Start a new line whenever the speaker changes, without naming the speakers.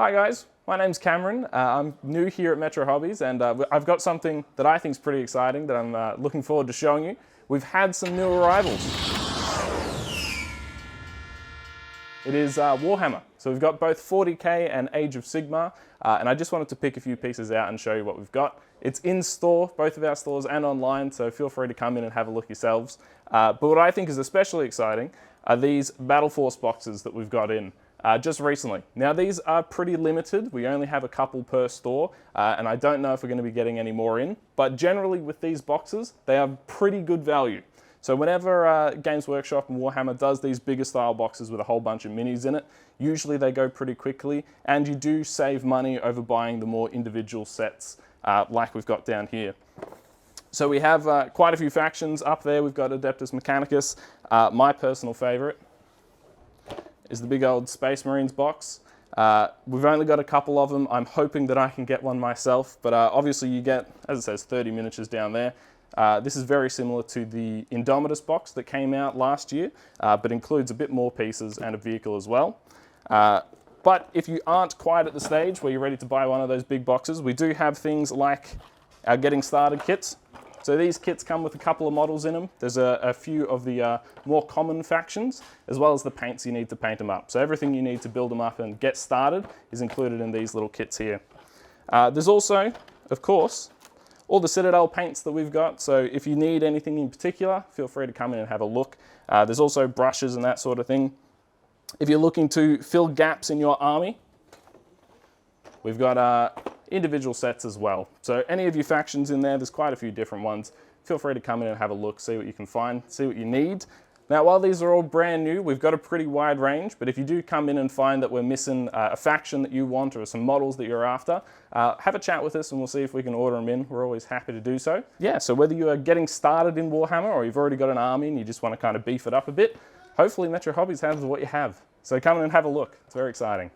Hi guys, my name's Cameron. I'm new here at Metro Hobbies and I've got something that I think is pretty exciting that I'm looking forward to showing you. We've had some new arrivals. It is Warhammer. So we've got both 40K and Age of Sigmar and I just wanted to pick a few pieces out and show you what we've got. It's in store, both of our stores and online, so feel free to come in and have a look yourselves. But what I think is especially exciting are these Battle Force boxes that we've got in. Just recently. Now these are pretty limited, we only have a couple per store and I don't know if we're going to be getting any more in, but generally with these boxes they are pretty good value. So whenever Games Workshop and Warhammer does these bigger style boxes with a whole bunch of minis in it, usually they go pretty quickly and you do save money over buying the more individual sets like we've got down here. So we have quite a few factions up there. We've got Adeptus Mechanicus, my personal favorite is the big old Space Marines box. We've only got a couple of them. I'm hoping that I can get one myself, but obviously you get, as it says, 30 miniatures down there. This is very similar to the Indomitus box that came out last year, but includes a bit more pieces and a vehicle as well. But if you aren't quite at the stage where you're ready to buy one of those big boxes, we do have things like our Getting Started kits. So these kits come with a couple of models in them. There's a few of the more common factions, as well as the paints you need to paint them up. So everything you need to build them up and get started is included in these little kits here. There's also, of course, all the Citadel paints that we've got. So if you need anything in particular, feel free to come in and have a look. There's also brushes and that sort of thing. If you're looking to fill gaps in your army, we've got individual sets as well. So any of your factions in there, there's quite a few different ones. Feel free to come in and have a look, see what you can find, see what you need. Now, while these are all brand new, we've got a pretty wide range, but if you do come in and find that we're missing a faction that you want or some models that you're after, have a chat with us and we'll see if we can order them in. We're always happy to do so. Yeah, so whether you are getting started in Warhammer or you've already got an army and you just want to kind of beef it up a bit, hopefully Metro Hobbies has what you have. So come in and have a look. It's very exciting.